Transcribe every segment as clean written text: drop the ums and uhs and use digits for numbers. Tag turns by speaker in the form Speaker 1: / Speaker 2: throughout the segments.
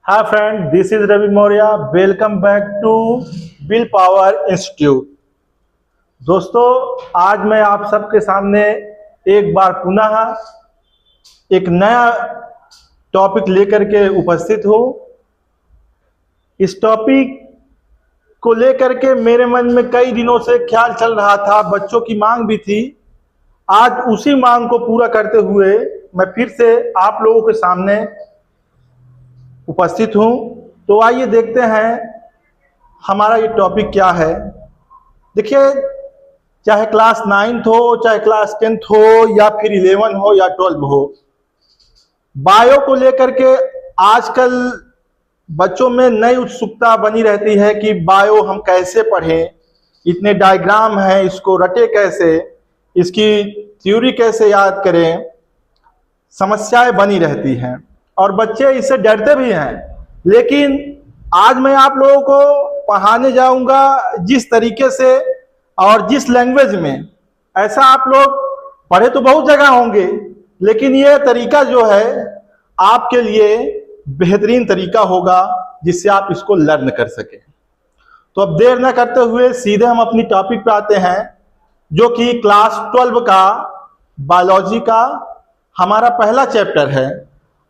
Speaker 1: Hi friend, this is Ravi Maurya. Welcome back to Will Power Institute. दोस्तों, आज मैं आप सबके सामने एक बार पुनः एक नया टॉपिक लेकर के उपस्थित हूँ। इस टॉपिक को लेकर के मेरे मन में कई दिनों से ख्याल चल रहा था, बच्चों की मांग भी थी। आज उसी मांग को पूरा करते हुए मैं फिर से आप लोगों के सामने उपस्थित हूँ। तो आइए देखते हैं हमारा ये टॉपिक क्या है। देखिए, चाहे क्लास 9th हो, चाहे क्लास 10th हो, या फिर 11 हो या 12 हो, बायो को लेकर के आजकल बच्चों में नई उत्सुकता बनी रहती है कि बायो हम कैसे पढ़ें, इतने डायग्राम हैं, इसको रटे कैसे, इसकी थ्योरी कैसे याद करें, समस्याएं बनी रहती हैं और बच्चे इससे डरते भी हैं। लेकिन आज मैं आप लोगों को पढ़ाने जाऊंगा जिस तरीके से और जिस लैंग्वेज में, ऐसा आप लोग पढ़े तो बहुत जगह होंगे, लेकिन ये तरीका जो है आपके लिए बेहतरीन तरीका होगा जिससे आप इसको लर्न कर सकें। तो अब देर न करते हुए सीधे हम अपनी टॉपिक पे आते हैं, जो कि क्लास 12 का बायोलॉजी का हमारा पहला चैप्टर है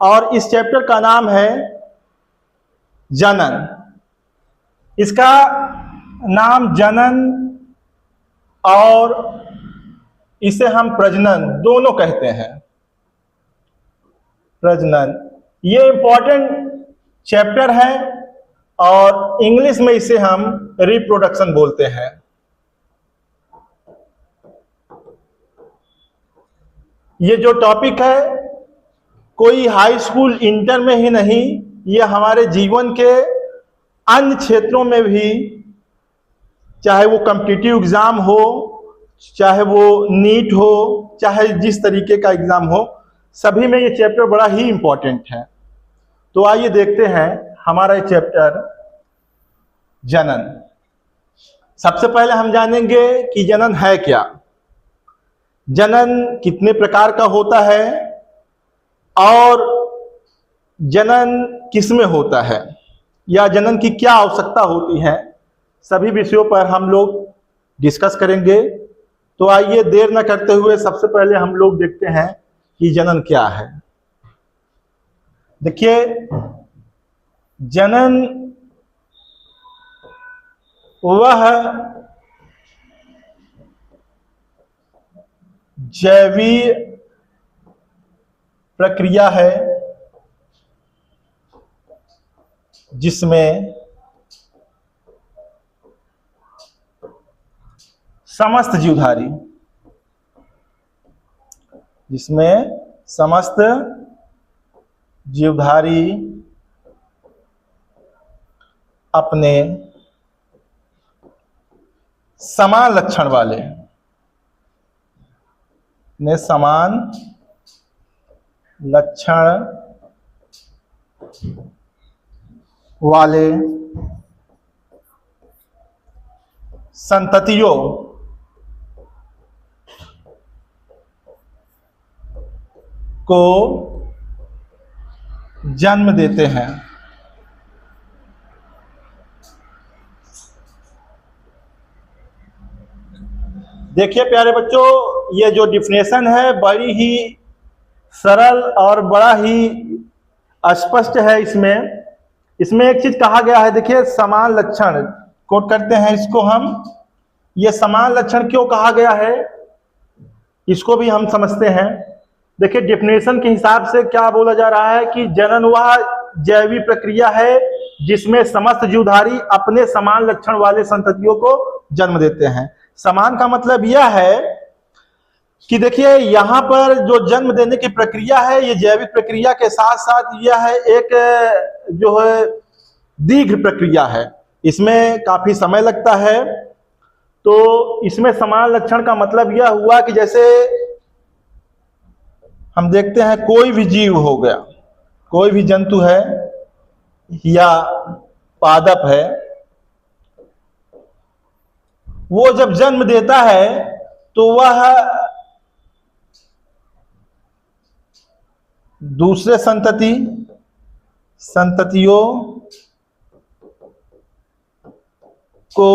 Speaker 1: और इस चैप्टर का नाम है जनन। इसका नाम जनन और इसे हम प्रजनन दोनों कहते हैं। प्रजनन ये इंपॉर्टेंट चैप्टर है और इंग्लिश में इसे हम रिप्रोडक्शन बोलते हैं। ये जो टॉपिक है कोई हाई स्कूल इंटर में ही नहीं, ये हमारे जीवन के अन्य क्षेत्रों में भी, चाहे वो कॉम्पिटिटिव एग्जाम हो, चाहे वो नीट हो, चाहे जिस तरीके का एग्जाम हो, सभी में ये चैप्टर बड़ा ही इंपॉर्टेंट है। तो आइए देखते हैं हमारा ये चैप्टर जनन। सबसे पहले हम जानेंगे कि जनन है क्या, जनन कितने प्रकार का होता है और जनन किस में होता है, या जनन की क्या आवश्यकता होती है। सभी विषयों पर हम लोग डिस्कस करेंगे। तो आइए देर न करते हुए सबसे पहले हम लोग देखते हैं कि जनन क्या है। देखिए, जनन वह जैवीय प्रक्रिया है जिसमें समस्त जीवधारी अपने समान लक्षण वाले संततियों को जन्म देते हैं। देखिए प्यारे बच्चों, ये जो डिफिनेशन है बड़ी ही सरल और बड़ा ही स्पष्ट है। इसमें एक चीज कहा गया है, देखिए समान लक्षण, कोट करते हैं इसको हम। ये समान लक्षण क्यों कहा गया है इसको भी हम समझते हैं। देखिए डेफिनेशन के हिसाब से क्या बोला जा रहा है कि जनन वह जैविक प्रक्रिया है जिसमें समस्त जीवधारी अपने समान लक्षण वाले संततियों को जन्म देते हैं। समान का मतलब यह है कि देखिए यहाँ पर जो जन्म देने की प्रक्रिया है, ये जैविक प्रक्रिया के साथ साथ यह है एक जो है दीर्घ प्रक्रिया है, इसमें काफी समय लगता है। तो इसमें समान लक्षण का मतलब यह हुआ कि जैसे हम देखते हैं कोई भी जीव हो गया, कोई भी जंतु है या पादप है, वो जब जन्म देता है तो वह दूसरे संतति संततियों को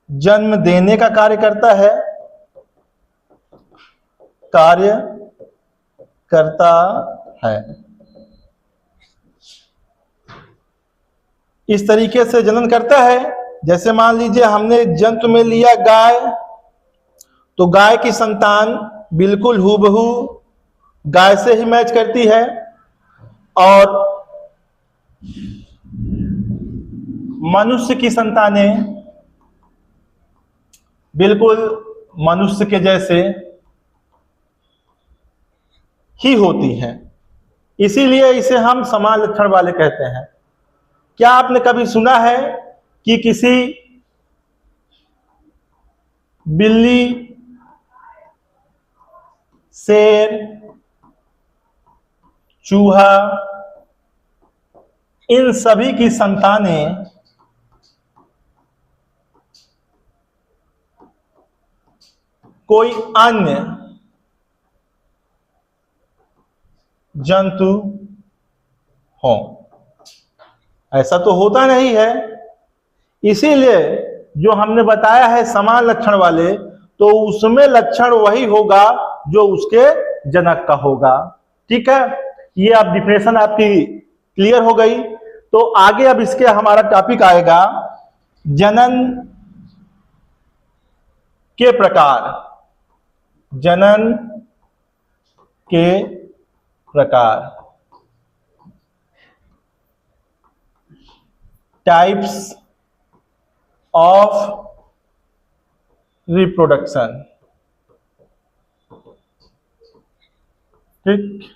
Speaker 1: जन्म देने का कार्य करता है, कार्य करता है। इस तरीके से जनन करता है। जैसे मान लीजिए हमने जंतु में लिया गाय, तो गाय की संतान बिल्कुल हूबहू गाय से ही मैच करती है, और मनुष्य की संतानें बिल्कुल मनुष्य के जैसे ही होती हैं। इसीलिए इसे हम समान लक्षण वाले कहते हैं। क्या आपने कभी सुना है कि किसी बिल्ली, शेर, चूहा, इन सभी की संतानें कोई अन्य जंतु हो? ऐसा तो होता नहीं है। इसीलिए जो हमने बताया है समान लक्षण वाले, तो उसमें लक्षण वही होगा जो उसके जनक का होगा। ठीक है, ये अब डिफिनेशन आपकी क्लियर हो गई। तो आगे अब इसके हमारा टॉपिक आएगा जनन के प्रकार। जनन के प्रकार, टाइप्स ऑफ रिप्रोडक्शन। ठीक,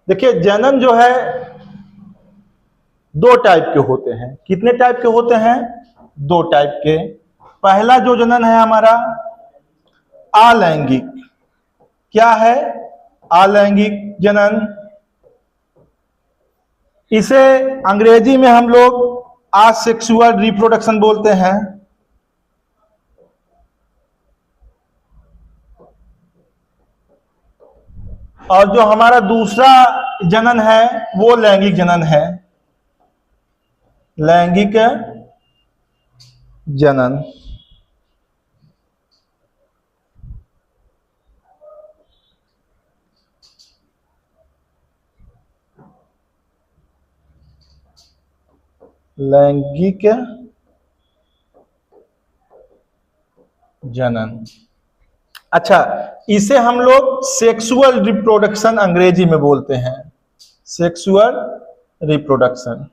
Speaker 1: देखिए जनन जो है दो टाइप के होते हैं। कितने टाइप के होते हैं? दो टाइप के। पहला जो जनन है हमारा अलैंगिक। क्या है? अलैंगिक जनन। इसे अंग्रेजी में हम लोग असेक्सुअल रिप्रोडक्शन बोलते हैं। और जो हमारा दूसरा जनन है वो लैंगिक जनन है। लैंगिक जनन। लैंगिक जनन। अच्छा, इसे हम लोग सेक्सुअल रिप्रोडक्शन अंग्रेजी में बोलते हैं। Sexual reproduction.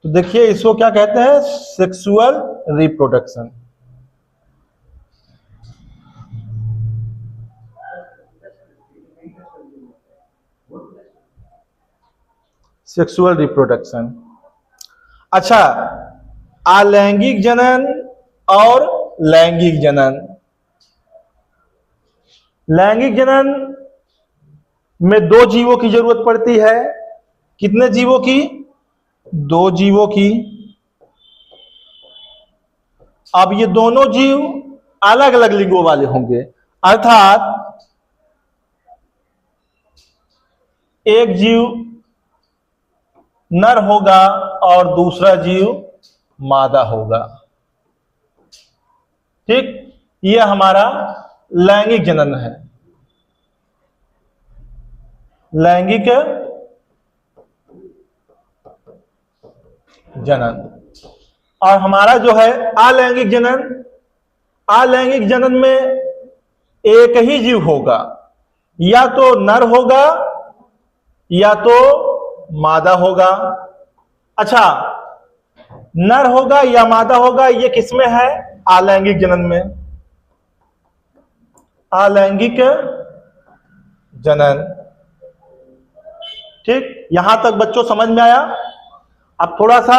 Speaker 1: तो देखिए इसको क्या कहते हैं? Sexual reproduction. Sexual reproduction. अच्छा, अलैंगिक जनन और लैंगिक जनन। लैंगिक जनन में दो जीवों की जरूरत पड़ती है। कितने जीवों की? दो जीवों की। अब ये दोनों जीव अलग अलग लिंगों वाले होंगे, अर्थात एक जीव नर होगा और दूसरा जीव मादा होगा। ठीक, ये हमारा लैंगिक जनन है। लैंगिक जनन। और हमारा जो है अलैंगिक जनन, अलैंगिक जनन में एक ही जीव होगा, या तो नर होगा या तो मादा होगा। अच्छा, नर होगा या मादा होगा, ये किसमें है? अलैंगिक जनन में। अलैंगिक जनन। ठीक, यहां तक बच्चों समझ में आया? अब थोड़ा सा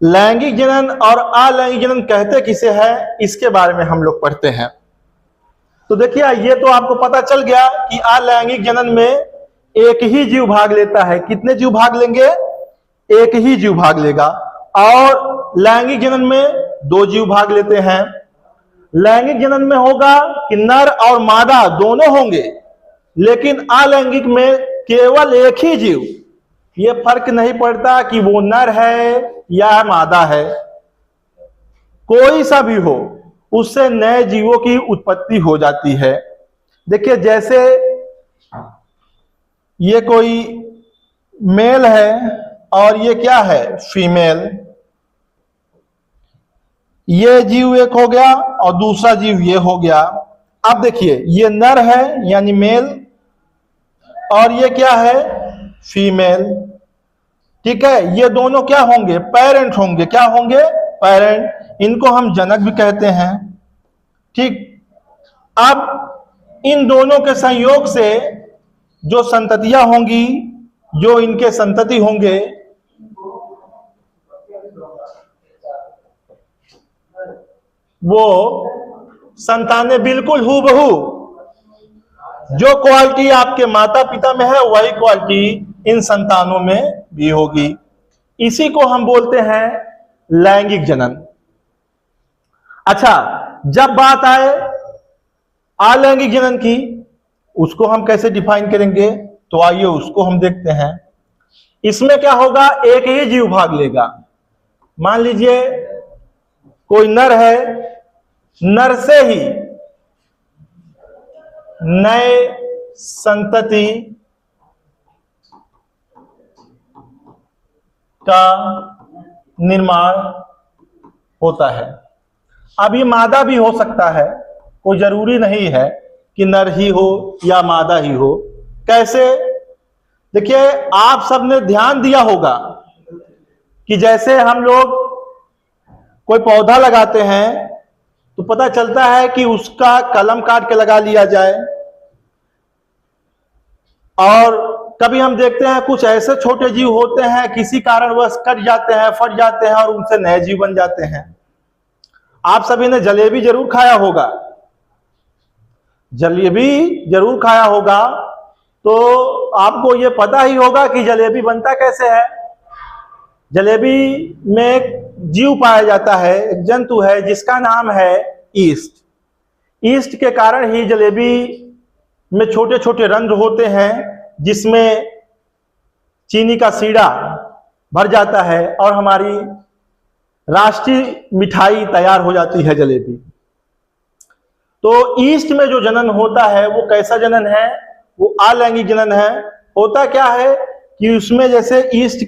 Speaker 1: लैंगिक जनन और अलैंगिक जनन कहते किसे है, इसके बारे में हम लोग पढ़ते हैं। तो देखिए ये तो आपको पता चल गया कि अलैंगिक जनन में एक ही जीव भाग लेता है। कितने जीव भाग लेंगे? एक ही जीव भाग लेगा। और लैंगिक जनन में दो जीव भाग लेते हैं। लैंगिक जनन में होगा कि नर और मादा दोनों होंगे, लेकिन अलैंगिक में केवल एक ही जीव। ये फर्क नहीं पड़ता कि वो नर है या मादा है, कोई सा भी हो, उससे नए जीवों की उत्पत्ति हो जाती है। देखिए जैसे ये कोई मेल है और ये क्या है? फीमेल। ये जीव एक हो गया और दूसरा जीव ये हो गया। अब देखिए ये नर है यानी मेल, और ये क्या है? फीमेल। ठीक है, ये दोनों क्या होंगे? पेरेंट होंगे। क्या होंगे? पेरेंट। इनको हम जनक भी कहते हैं। ठीक, अब इन दोनों के संयोग से जो संततियां होंगी, जो इनके संतति होंगे, वो संतानें बिल्कुल हूबहू जो क्वालिटी आपके माता पिता में है वही क्वालिटी इन संतानों में भी होगी। इसी को हम बोलते हैं लैंगिक जनन। अच्छा, जब बात आए अलैंगिक जनन की, उसको हम कैसे डिफाइन करेंगे? तो आइए उसको हम देखते हैं। इसमें क्या होगा? एक ही जीव भाग लेगा। मान लीजिए कोई नर है, नर से ही नए संतति का निर्माण होता है। अब ये मादा भी हो सकता है, कोई जरूरी नहीं है कि नर ही हो या मादा ही हो। कैसे? देखिए आप सबने ध्यान दिया होगा कि जैसे हम लोग कोई पौधा लगाते हैं तो पता चलता है कि उसका कलम काट के लगा लिया जाए, और कभी हम देखते हैं कुछ ऐसे छोटे जीव होते हैं किसी कारणवश कट जाते हैं, फट जाते हैं और उनसे नए जीव बन जाते हैं। आप सभी ने जलेबी जरूर खाया होगा, जलेबी जरूर खाया होगा, तो आपको ये पता ही होगा कि जलेबी बनता कैसे है। जलेबी में एक जीव पाया जाता है, एक जंतु है जिसका नाम है ईस्ट। ईस्ट के कारण ही जलेबी में छोटे छोटे रंध्र होते हैं जिसमें चीनी का सीड़ा भर जाता है और हमारी राष्ट्रीय मिठाई तैयार हो जाती है, जलेबी। तो ईस्ट में जो जनन होता है वो कैसा जनन है? वो अलैंगिक जनन है। होता क्या है कि उसमें जैसे ईस्ट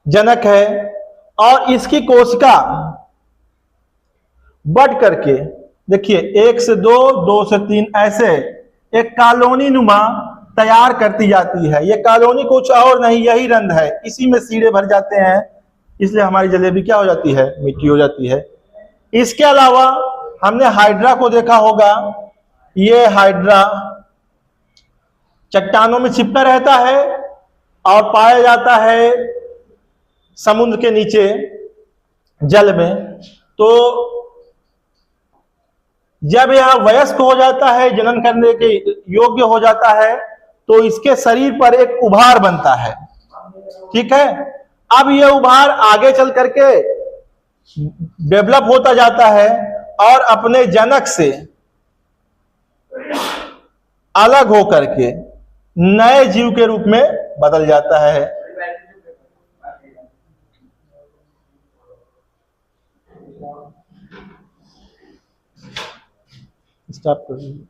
Speaker 1: जनक है और इसकी कोशिका बढ़ करके, देखिए 1 से 2, 2 से 3, ऐसे एक कॉलोनी नुमा तैयार करती जाती है। ये कॉलोनी कुछ और नहीं, यही रंध्र है, इसी में सीढ़े भर जाते हैं, इसलिए हमारी जलेबी क्या हो जाती है? मीठी हो जाती है। इसके अलावा हमने हाइड्रा को देखा होगा। ये हाइड्रा चट्टानों में छिपा रहता है और पाया जाता है समुद्र के नीचे जल में। तो जब यह वयस्क हो जाता है, जनन करने के योग्य हो जाता है, तो इसके शरीर पर एक उभार बनता है। ठीक है, अब यह उभार आगे चल करके डेवलप होता जाता है और अपने जनक से अलग होकर के नए जीव के रूप में बदल जाता है। स्टॉप कर दीजिए।